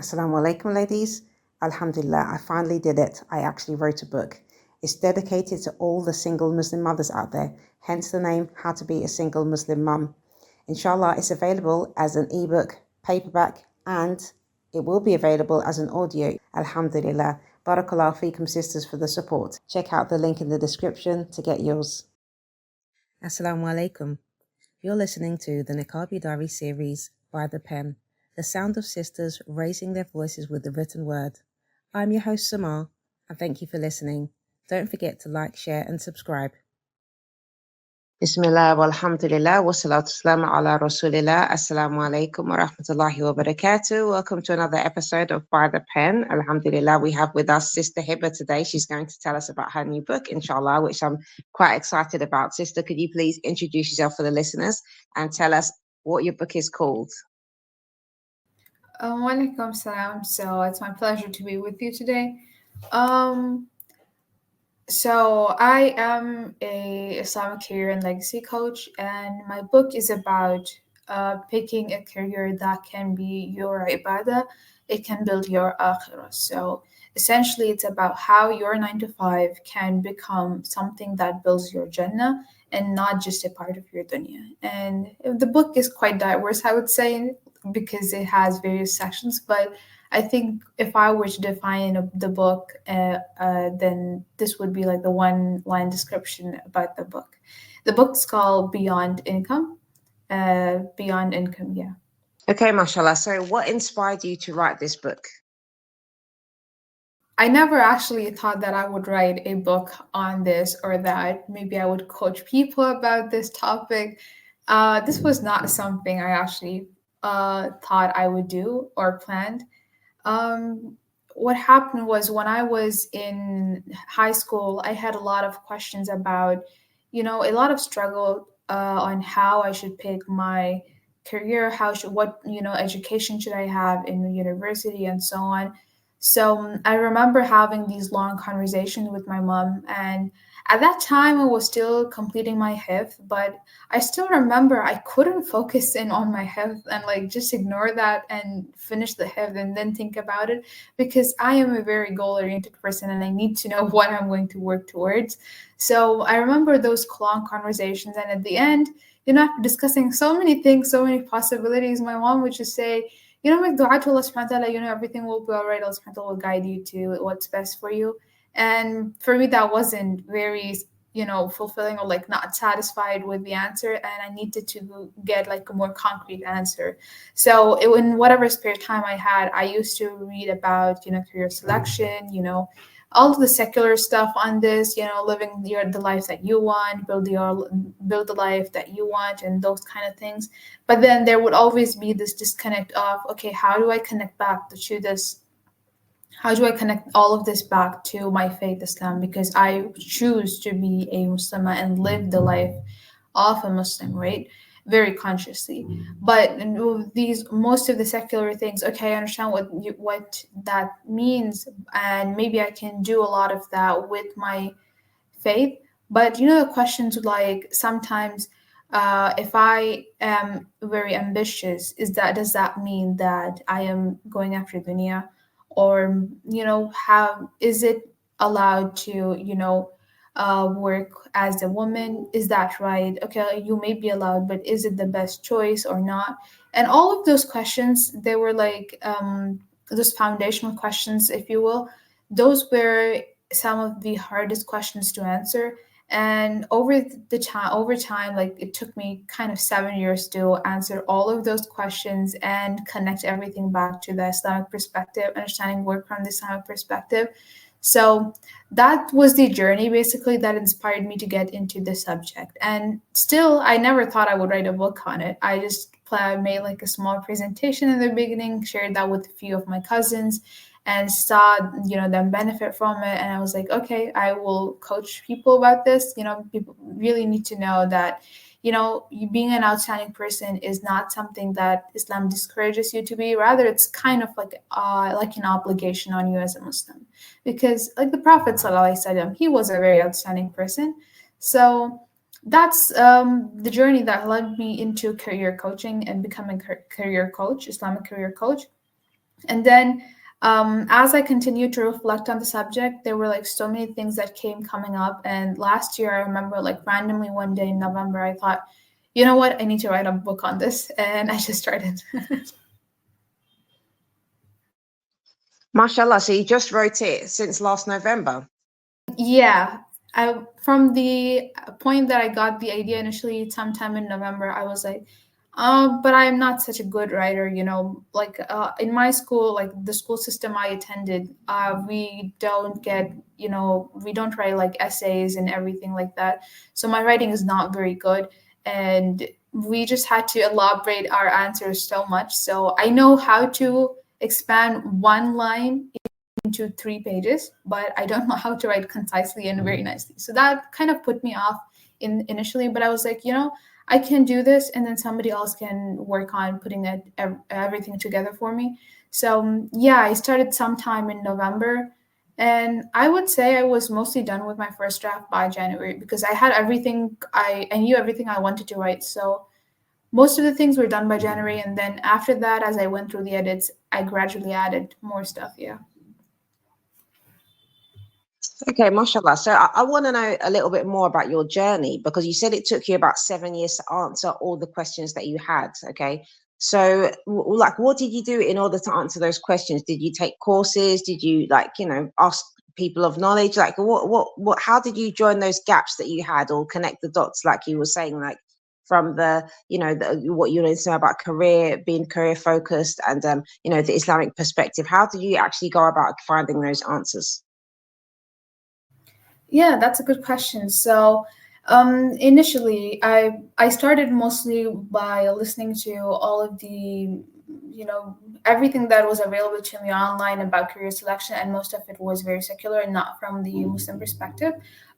Assalamu alaikum, ladies. Alhamdulillah, I finally did it. I actually wrote a book. It's dedicated to all the single Muslim mothers out there, hence the name How to Be a Single Muslim Mum. Inshallah, it's available as an ebook, paperback, and it will be available as an audio. Alhamdulillah. Barakallahu feekum, sisters, for the support. Check out the link in the description to get yours. Assalamu alaikum. You're listening to the Niqabi Diaries series by The Pen, the sound of sisters raising their voices with the written word. I'm your host, Samar, and thank you for listening. Don't forget to like, share, and subscribe. Bismillah walhamdulillah wa salatu wassalamu ala rasulillah. Assalamu alaikum wa rahmatullahi wa barakatuh. Welcome to another episode of By the Pen. Alhamdulillah, we have with us Sister Hiba today. She's going to tell us about her new book, inshallah, which I'm quite excited about. Sister, could you please introduce yourself for the listeners and tell us what your book is called? Walaikum salam. So it's my pleasure to be with you today. So I am a Islamic career and legacy coach, and my book is about picking a career that can be your ibadah. It can build your akhirah. So essentially, it's about how your 9 to 5 can become something that builds your Jannah and not just a part of your dunya. And the book is quite diverse, I would say, because it has various sections, but I think if I were to define the book, then this would be like the one-line description about the book. The book's called Beyond Income. Beyond Income, yeah. Okay, mashallah. So what inspired you to write this book? I never actually thought that I would write a book on this or that maybe I would coach people about this topic. This was not something I actually thought I would do or planned. What happened was when I was in high school, I had a lot of questions about, a lot of struggle on how I should pick my career, what education should I have in the university and so on. So I remember having these long conversations with my mom, and at that time I was still completing my hifz, but I still remember I couldn't focus in on my hifz and like just ignore that and finish the hifz and then think about it, because I am a very goal-oriented person and I need to know what I'm going to work towards. So I remember those long conversations, and at the end, after discussing so many things, so many possibilities, my mom would just say, make dua to Allah subhanahu wa ta'ala, everything will be all right. Allah subhanahu wa ta'ala will guide you to what's best for you. And for me, that wasn't very, fulfilling, or like not satisfied with the answer. And I needed to get like a more concrete answer. So in whatever spare time I had, I used to read about, career selection, all of the secular stuff on this, living the life that you want, build the life that you want, and those kind of things. But then there would always be this disconnect of, okay, how do I connect back to this? How do I connect all of this back to my faith, Islam? Because I choose to be a Muslim and live the life of a Muslim, right? Very consciously. But most of the secular things, okay, I understand what that means, and maybe I can do a lot of that with my faith. But the questions like sometimes, if I am very ambitious, does that mean that I am going after dunya? Or how is it allowed to work as a woman? Is that right? Okay, you may be allowed, but is it the best choice or not? And all of those questions, they were like those foundational questions, if you will. Those were some of the hardest questions to answer. And over time, like it took me kind of 7 years to answer all of those questions and connect everything back to the Islamic perspective, understanding work from the Islamic perspective. So that was the journey basically that inspired me to get into the subject. And still, I never thought I would write a book on it. I just made like a small presentation in the beginning, shared that with a few of my cousins, and saw them benefit from it. And I was like, okay, I will coach people about this. People really need to know that you being an outstanding person is not something that Islam discourages you to be. Rather, it's kind of like an obligation on you as a Muslim, because like the Prophet ﷺ, he was a very outstanding person. So that's the journey that led me into career coaching and becoming a career coach, Islamic career coach. And then as I continued to reflect on the subject, there were like so many things that came coming up. And last year, I remember like randomly one day in November, I thought, you know what, I need to write a book on this. And I just started. Mashallah, so you just wrote it since last November? Yeah. From the point that I got the idea initially, sometime in November, I was like, but I'm not such a good writer, you know. Like in my school, like the school system I attended, we don't get, you know, we don't write like essays and everything like that. So my writing is not very good, and we just had to elaborate our answers so much. So I know how to expand one line into 3 pages, but I don't know how to write concisely and very nicely. So that kind of put me off initially, but I was like, you know, I can do this, and then somebody else can work on putting that everything together for me. So yeah, I started sometime in November, and I would say I was mostly done with my first draft by January because I had everything. I knew everything I wanted to write. So most of the things were done by January, and then after that, as I went through the edits, I gradually added more stuff. Yeah. Okay, mashallah. So I want to know a little bit more about your journey, because you said it took you about 7 years to answer all the questions that you had. Okay. So like, what did you do in order to answer those questions? Did you take courses? Did you, like, you know, ask people of knowledge? Like how did you join those gaps that you had, or connect the dots, like you were saying, like from the, you know, what you learned about being career focused, and you know, the Islamic perspective? How did you actually go about finding those answers? Yeah, that's a good question. So, initially, I started mostly by listening to all of the, you know, everything that was available to me online about career selection, and most of it was very secular and not from the Muslim perspective.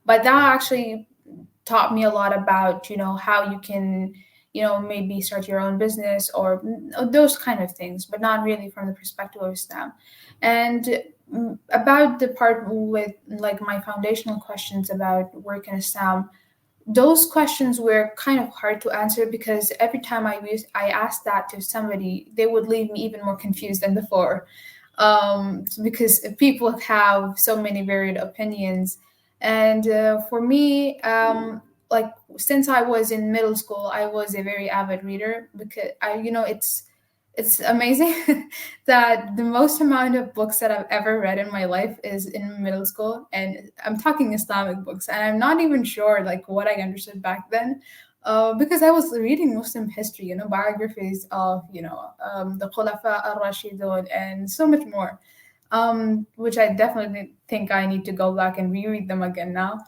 But that actually taught me a lot about, you know, how you can, you know, maybe start your own business or those kind of things, but not really from the perspective of Islam. And about the part with like my foundational questions about work in Islam, those questions were kind of hard to answer because every time I asked that to somebody, they would leave me even more confused than before, because people have so many varied opinions. And for me, like since I was in middle school, I was a very avid reader because you know, it's amazing that the most amount of books that I've ever read in my life is in middle school, and I'm talking Islamic books, and I'm not even sure like what I understood back then, because I was reading Muslim history, you know, biographies of, you know, the Khulafa al-Rashidun and so much more, which I definitely think I need to go back and reread them again now.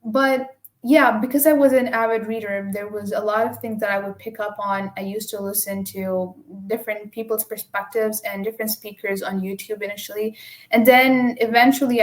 But yeah, because I was an avid reader, there was a lot of things that I would pick up on. I used to listen to different people's perspectives and different speakers on YouTube initially, and then eventually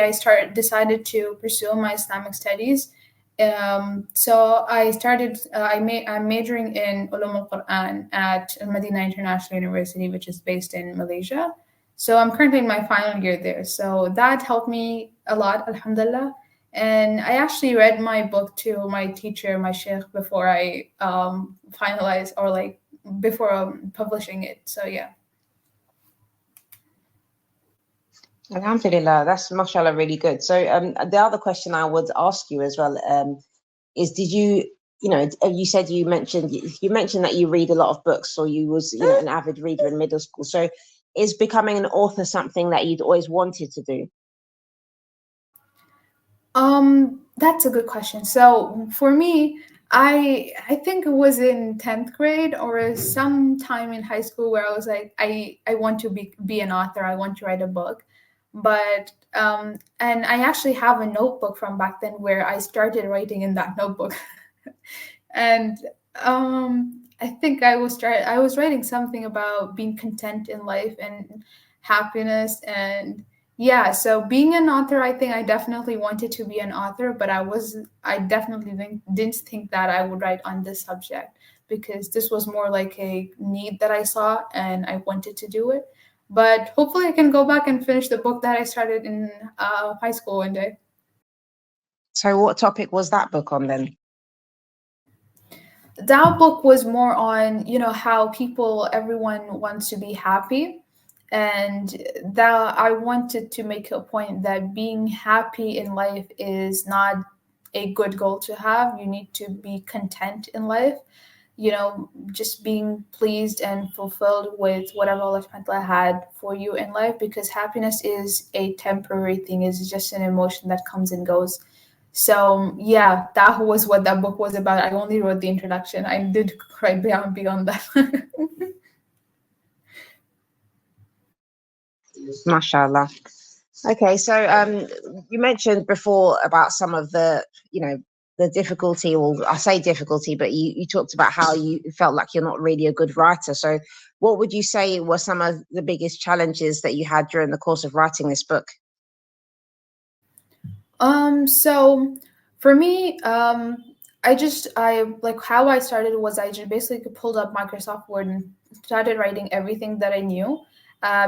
decided to pursue my Islamic studies. So I started. I'm majoring in Ulum al Quran at Al Madina International University, which is based in Malaysia. So I'm currently in my final year there. So that helped me a lot, alhamdulillah. And I actually read my book to my teacher, my sheikh, before I finalized or like before publishing it. So yeah. Alhamdulillah, that's mashallah really good. So the other question I would ask you as well is, did you, you know, you said you mentioned that you read a lot of books, or you was, you know, an avid reader in middle school. So is becoming an author something that you'd always wanted to do? That's a good question. So for me, I think it was in 10th grade or sometime in high school where I was like, I want to be an author. I want to write a book. But and I actually have a notebook from back then where I started writing in that notebook. And I think I was writing something about being content in life and happiness. And yeah, so being an author, I think I definitely wanted to be an author, but I definitely didn't think that I would write on this subject because this was more like a need that I saw and I wanted to do it. But hopefully I can go back and finish the book that I started in high school one day. So what topic was that book on then? That book was more on, you know, how everyone wants to be happy, And that I wanted to make a point that being happy in life is not a good goal to have. You need to be content in life, just being pleased and fulfilled with whatever Allah subhanahu wa ta'ala had for you in life, because happiness is a temporary thing, it's just an emotion that comes and goes. So yeah, that was what that book was about. I only wrote the introduction. I did write beyond that. Mashallah. Okay, so you mentioned before about some of the, the difficulty, or I say difficulty, but you talked about how you felt like you're not really a good writer. So what would you say were some of the biggest challenges that you had during the course of writing this book? So for me, I like how I started was I just basically pulled up Microsoft Word and started writing everything that I knew.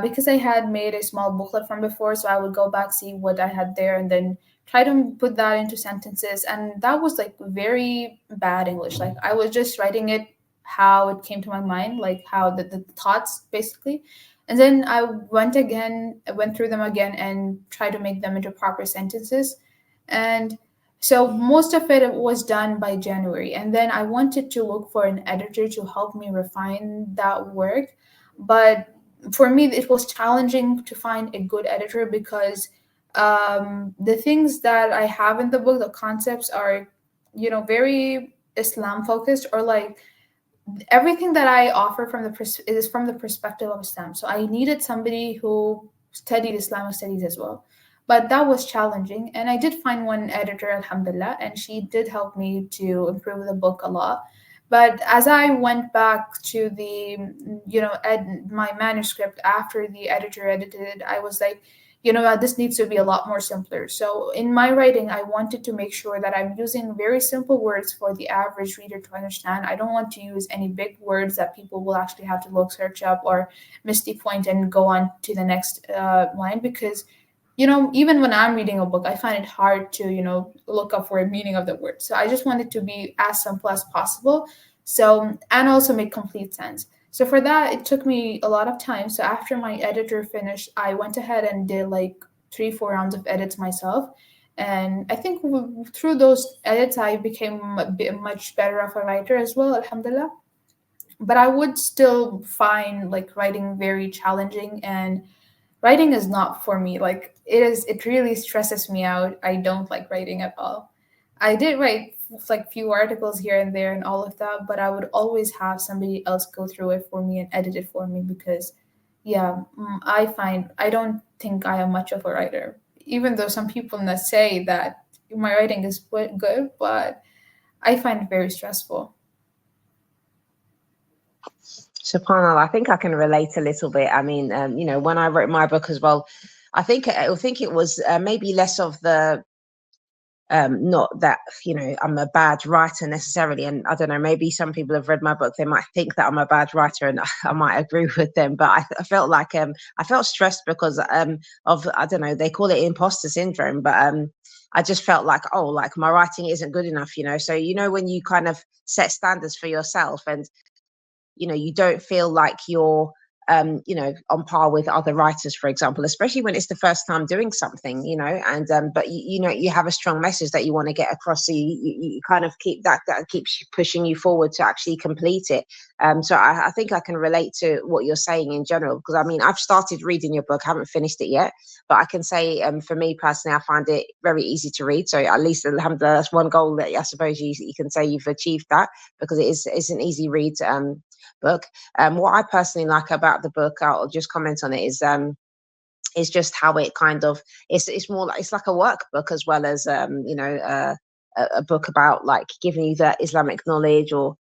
Because I had made a small booklet from before, so I would go back, see what I had there, and then try to put that into sentences. And that was like very bad English. Like I was just writing it how it came to my mind, like how the thoughts basically. And then I went through them again and tried to make them into proper sentences. And so most of it was done by January. And then I wanted to look for an editor to help me refine that work. But for me, it was challenging to find a good editor because the things that I have in the book, the concepts are, very Islam focused, or like everything that I offer is from the perspective of Islam. So I needed somebody who studied Islamic studies as well. But that was challenging. And I did find one editor, Alhamdulillah, and she did help me to improve the book a lot. But as I went back to my manuscript after the editor edited it, I was like, this needs to be a lot more simpler. So in my writing, I wanted to make sure that I'm using very simple words for the average reader to understand. I don't want to use any big words that people will actually have to look search up or miss the point and go on to the next line, because even when I'm reading a book, I find it hard to look up for a meaning of the word. So I just want it to be as simple as possible, so and also make complete sense. So for that, it took me a lot of time. So after my editor finished, I went ahead and did like 3 4 rounds of edits myself. And I think through those edits, I became much better of a writer as well, alhamdulillah. But I would still find like writing very challenging, and writing is not for me. Like it really stresses me out. I don't like writing at all. I did write like few articles here and there and all of that, but I would always have somebody else go through it for me and edit it for me, because yeah, I don't think I am much of a writer. Even though some people that say that my writing is good, but I find it very stressful. SubhanAllah, I think I can relate a little bit. I mean, when I wrote my book as well, I think it was maybe less of the not that I'm a bad writer necessarily, and I don't know, maybe some people have read my book, they might think that I'm a bad writer, and I might agree with them, but I felt like I felt stressed because of, I don't know, they call it imposter syndrome, but I just felt like, oh, like my writing isn't good enough, so when you kind of set standards for yourself, and you don't feel like you're on par with other writers, for example, especially when it's the first time doing something, and but you have a strong message that you want to get across, so you kind of keep that keeps pushing you forward to actually complete it. So I think I can relate to what you're saying in general, because I mean, I've started reading your book, I haven't finished it yet, but I can say for me personally, I find it very easy to read. So at least, alhamdulillah, that's one goal that I suppose you can say you've achieved, that, because it's an easy read book. What I personally like about the book, I'll just comment on it, is just how it kind of, it's more like, it's like a workbook as well as a book about like giving you that Islamic knowledge, or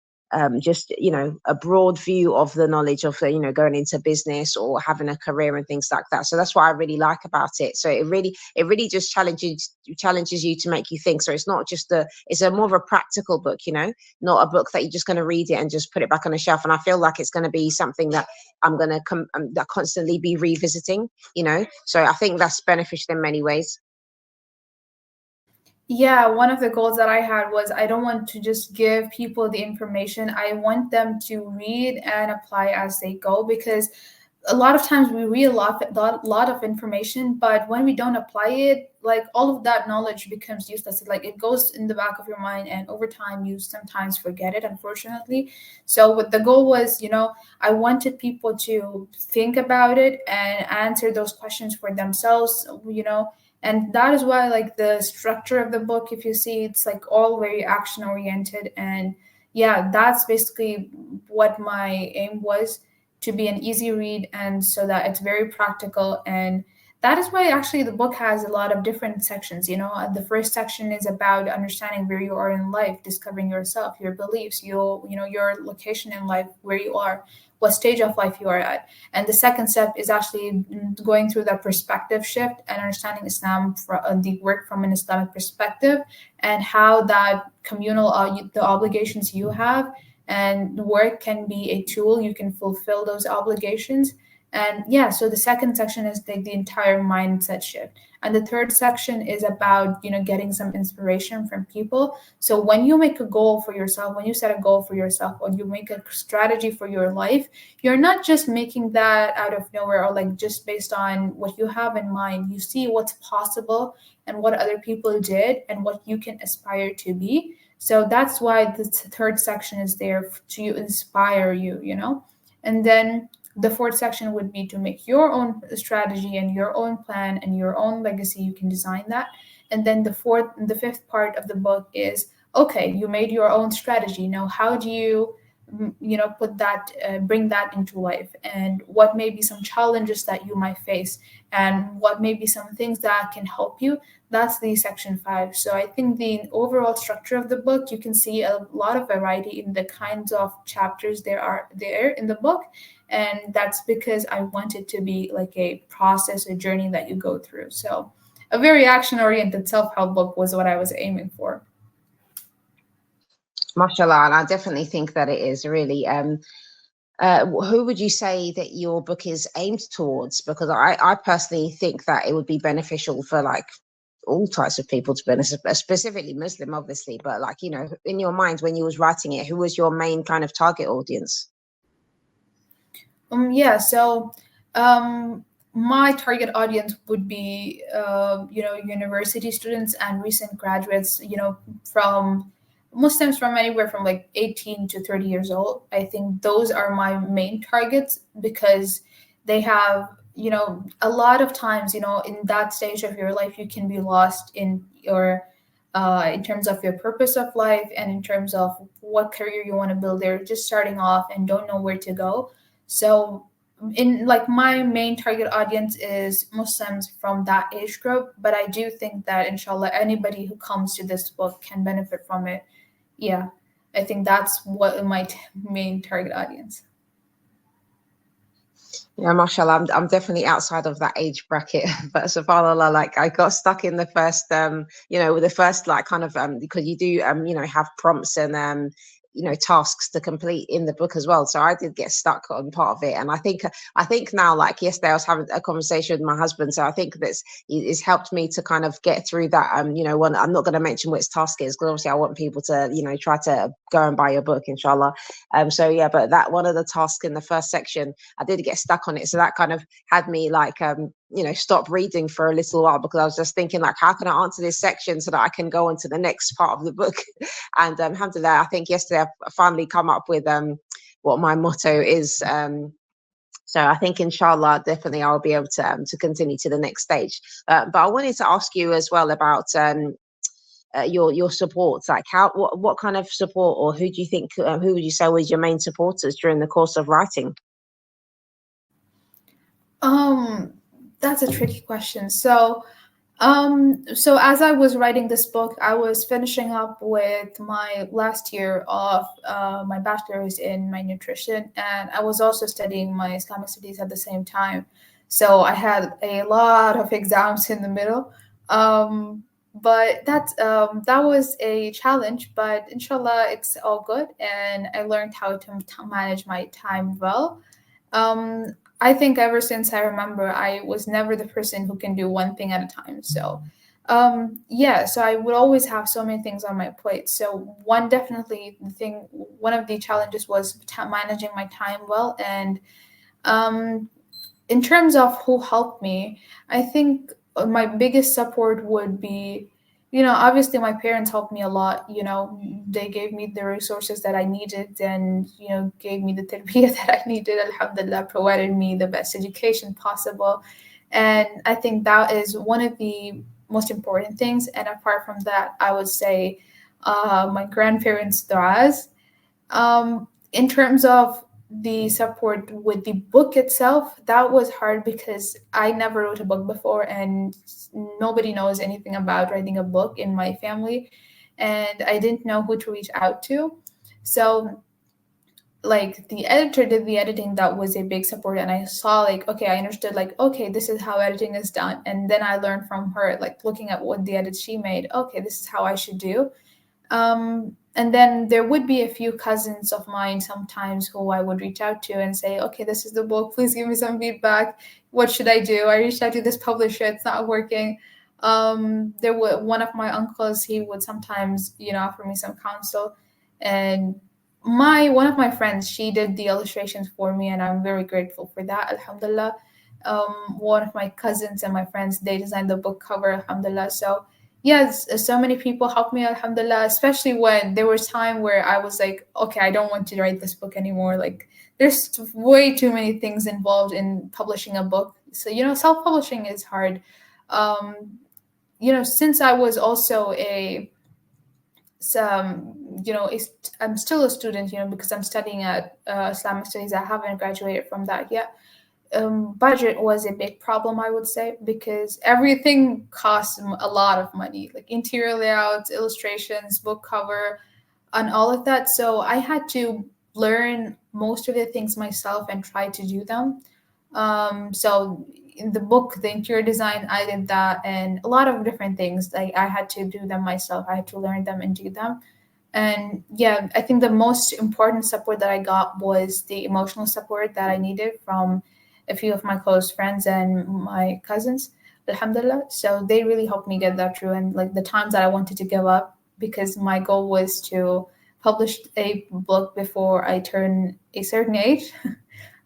just a broad view of the knowledge of going into business or having a career and things like that. So that's what I really like about it. So it really just challenges you to make you think. So it's not just it's a more of a practical book, not a book that you're just going to read it and just put it back on the shelf. And I feel like it's going to be something that I'm going to that constantly be revisiting, so I think that's beneficial in many ways. Yeah, one of the goals that I had was I don't want to just give people the information. I want them to read and apply as they go, because a lot of times we read a lot of information, but when we don't apply it, like all of that knowledge becomes useless. Like it goes in the back of your mind, and over time you sometimes forget it, unfortunately. So what the goal was, I wanted people to think about it and answer those questions for themselves, and that is why, like, the structure of the book, if you see, it's like all very action oriented. And yeah, that's basically what my aim was, to be an easy read, and so that it's very practical. And that is why actually the book has a lot of different sections. The first section is about understanding where you are in life, discovering yourself, your beliefs, your location in life, where you are, what stage of life you are at. And the second step is actually going through that perspective shift and understanding Islam, the work from an Islamic perspective, and how that communal, the obligations you have, and work can be a tool you can fulfill those obligations. And yeah, so the second section is the entire mindset shift. And the third section is about, getting some inspiration from people. So when you make a goal for yourself, when you set a goal for yourself, or you make a strategy for your life, you're not just making that out of nowhere, or like just based on what you have in mind. You see what's possible and what other people did and what you can aspire to be. So that's why the third section is there to inspire you. And then the fourth section would be to make your own strategy and your own plan and your own legacy. You can design that. And then the fifth part of the book is, okay, you made your own strategy. Now, how do you, put that, bring that into life, and what may be some challenges that you might face, and what may be some things that can help you. That's the section 5. So I think the overall structure of the book, you can see a lot of variety in the kinds of chapters there are there in the book. And that's because I want it to be like a process, a journey that you go through. So a very action oriented self-help book was what I was aiming for. Mashallah, and I definitely think that it is really. Who would you say that your book is aimed towards? Because I personally think that it would be beneficial for like all types of people to benefit, specifically Muslim, obviously. But like, in your mind when you was writing it, who was your main kind of target audience? Yeah, so my target audience would be, university students and recent graduates, from Muslims from anywhere from like 18 to 30 years old. I think those are my main targets because they have, a lot of times, in that stage of your life, you can be lost in terms of your purpose of life and in terms of what career you want to build. They're just starting off and don't know where to go. So in like my main target audience is Muslims from that age group, but I do think that inshallah anybody who comes to this book can benefit from it. Yeah, I think that's what my main target audience. Yeah, mashallah, I'm definitely outside of that age bracket, but subhanallah, like I got stuck in the first, with the first like kind of, because you do, have prompts and, tasks to complete in the book as well. So I did get stuck on part of it, and I think now, like yesterday, I was having a conversation with my husband, so I think that's it's helped me to kind of get through that. One, I'm not going to mention which task is because obviously I want people to, try to go and buy your book, inshallah. So yeah, but that one of the tasks in the first section, I did get stuck on it. So that kind of had me like, stop reading for a little while because I was just thinking like, how can I answer this section so that I can go on to the next part of the book? And alhamdulillah, I think yesterday I finally come up with what my motto is. So I think inshallah, definitely I'll be able to continue to the next stage. But I wanted to ask you as well about your support. Like what kind of support, or who do you think, who would you say was your main supporters during the course of writing? Um, that's a tricky question. So as I was writing this book, I was finishing up with my last year of my bachelor's in my nutrition, and I was also studying my Islamic studies at the same time. So I had a lot of exams in the middle. But that was a challenge, but inshallah, it's all good, and I learned how to manage my time well. um, I think ever since I remember, I was never the person who can do one thing at a time. So, yeah, so I would always have so many things on my plate. So, one of the challenges was managing my time well. And in terms of who helped me, I think my biggest support would be, obviously my parents helped me a lot. They gave me the resources that I needed and, gave me the tarbiyah that I needed. Alhamdulillah, provided me the best education possible. And I think that is one of the most important things. And apart from that, I would say my grandparents' du'as. In terms of the support with the book itself, that was hard because I never wrote a book before and nobody knows anything about writing a book in my family. And I didn't know who to reach out to. So, like, the editor did the editing, that was a big support. And I saw, like, okay, I understood, like, okay, this is how editing is done. And then I learned from her, like, looking at what the edits she made, okay, this is how I should do. And then there would be a few cousins of mine sometimes who I would reach out to and say, okay, this is the book. Please give me some feedback. What should I do? I reached out to this publisher. It's not working. There were one of my uncles. He would sometimes, offer me some counsel. And one of my friends, she did the illustrations for me, and I'm very grateful for that. Alhamdulillah. One of my cousins and my friends, they designed the book cover. Alhamdulillah. So yes, so many people helped me, alhamdulillah, especially when there was time where I was like, okay, I don't want to write this book anymore. Like, there's way too many things involved in publishing a book. So, self-publishing is hard. Um, since I was also I'm still a student, because I'm studying at Islamic studies. I haven't graduated from that yet. Budget was a big problem, I would say, because everything costs a lot of money, like interior layouts, illustrations, book cover, and all of that. So I had to learn most of the things myself and try to do them. So in the book, the interior design, I did that, and a lot of different things. Like, I had to do them myself. I had to learn them and do them. And yeah, I think the most important support that I got was the emotional support that I needed from a few of my close friends and my cousins, alhamdulillah. So they really helped me get that through. And like the times that I wanted to give up, because my goal was to publish a book before I turn a certain age,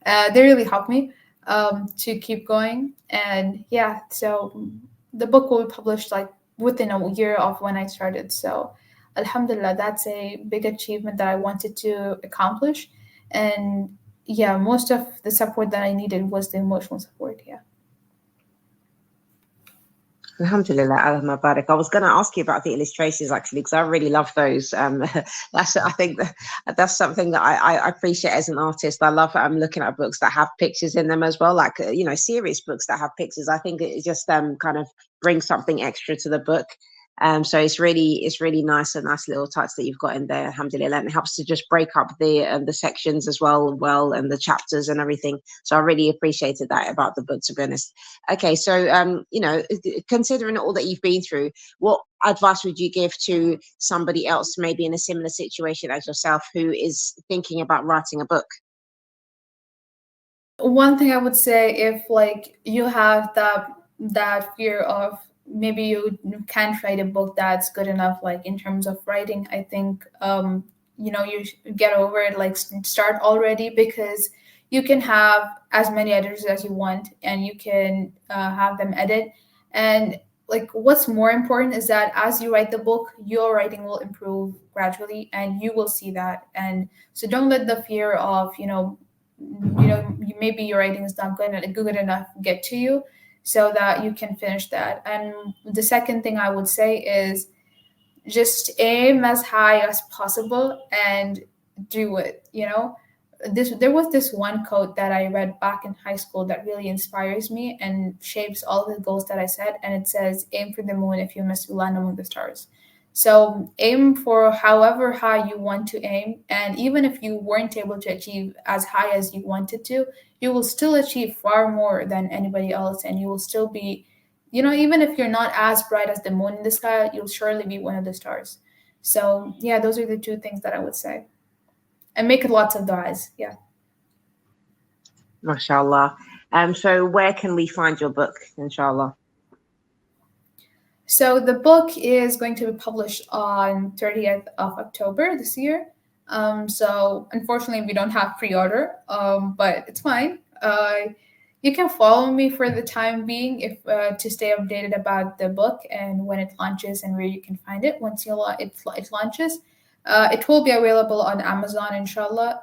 they really helped me to keep going. And yeah, so the book will be published like within a year of when I started. So alhamdulillah, that's a big achievement that I wanted to accomplish. And yeah, most of the support that I needed was the emotional support. Yeah. Alhamdulillah, Allah Mubarak. I was going to ask you about the illustrations actually, because I really love those. I think that's something that I appreciate as an artist. I love looking at books that have pictures in them as well, like serious books that have pictures. I think it just kind of brings something extra to the book. So it's really nice, a nice little touch that you've got in there, alhamdulillah, and it helps to just break up the sections as well, and the chapters and everything. So I really appreciated that about the book, to be honest. Okay, so considering all that you've been through, what advice would you give to somebody else, maybe in a similar situation as yourself, who is thinking about writing a book? One thing I would say, if like you have that fear of maybe you can't write a book that's good enough, like in terms of writing, I think you should get over it. Like, start already, because you can have as many editors as you want, and you can have them edit. And like, what's more important is that as you write the book, your writing will improve gradually, and you will see that. And so don't let the fear of maybe your writing is not good enough get to you, so that you can finish that. And the second thing I would say is just aim as high as possible and do it. There was this one quote that I read back in high school that really inspires me and shapes all the goals that I set. And it says, aim for the moon. If you miss, you land among the stars. So aim for however high you want to aim. And even if you weren't able to achieve as high as you wanted to, you will still achieve far more than anybody else. And you will still be, even if you're not as bright as the moon in the sky, you'll surely be one of the stars. So yeah, those are the two things that I would say. And make lots of du'as. Yeah. MashaAllah. So where can we find your book, inshallah? So the book is going to be published on 30th of October this year. So unfortunately, we don't have pre-order, but it's fine. You can follow me for the time being if to stay updated about the book and when it launches and where you can find it once it launches. It will be available on Amazon, inshallah.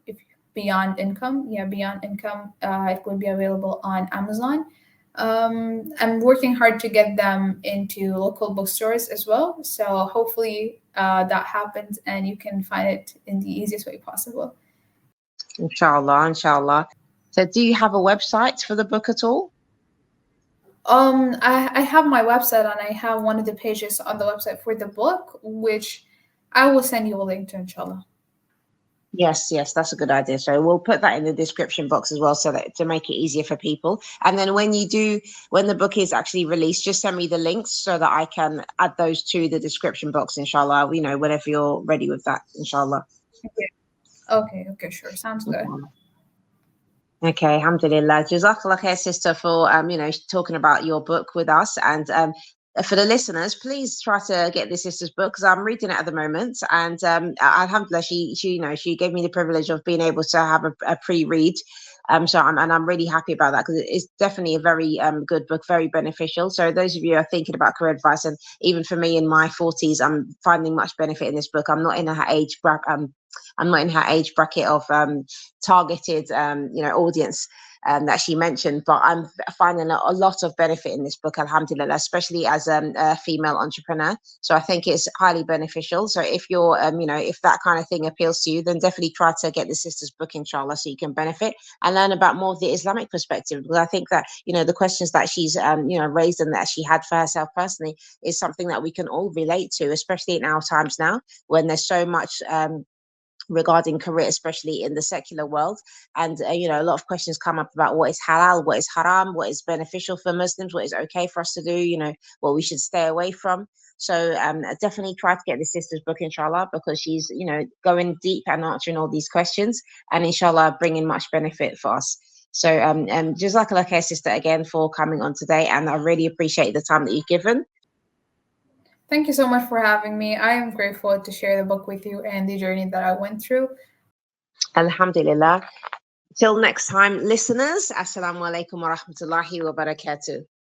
If Beyond Income, it will be available on Amazon. I'm working hard to get them into local bookstores as well. So hopefully that happens and you can find it in the easiest way possible. Inshallah, inshallah. So do you have a website for the book at all? I have my website and I have one of the pages on the website for the book, which I will send you a link to, inshallah. Yes, yes, that's a good idea. So we'll put that in the description box as well, so that to make it easier for people. And then when the book is actually released, just send me the links so that I can add those to the description box, inshallah, whenever you're ready with that, inshallah. Okay, sure. Sounds good. Okay, alhamdulillah. Jazakallah khair, sister, for talking about your book with us. And for the listeners, please try to get this sister's book, because I'm reading it at the moment. And alhamdulillah, she gave me the privilege of being able to have a pre-read. So I'm really happy about that, because it's definitely a very good book, very beneficial. So those of you who are thinking about career advice, and even for me in my 40s, I'm finding much benefit in this book. I'm not in her age bracket of targeted audience that she mentioned, but I'm finding a lot of benefit in this book, alhamdulillah, especially as a female entrepreneur. So I think it's highly beneficial. So if you're if that kind of thing appeals to you, then definitely try to get the sister's book, inshallah, so you can benefit and learn about more of the Islamic perspective, because I think that the questions that she's raised and that she had for herself personally is something that we can all relate to, especially in our times now, when there's so much regarding career, especially in the secular world. And a lot of questions come up about what is halal, what is haram, what is beneficial for Muslims, what is okay for us to do, what we should stay away from. So definitely try to get the sister's book, inshallah, because she's going deep and answering all these questions, and inshallah bringing much benefit for us. So jazakallah khair, sister, again, for coming on today, and I really appreciate the time that you've given. Thank you so much for having me. I am grateful to share the book with you and the journey that I went through. Alhamdulillah. Till next time, listeners, assalamu alaikum wa rahmatullahi wa barakatuh.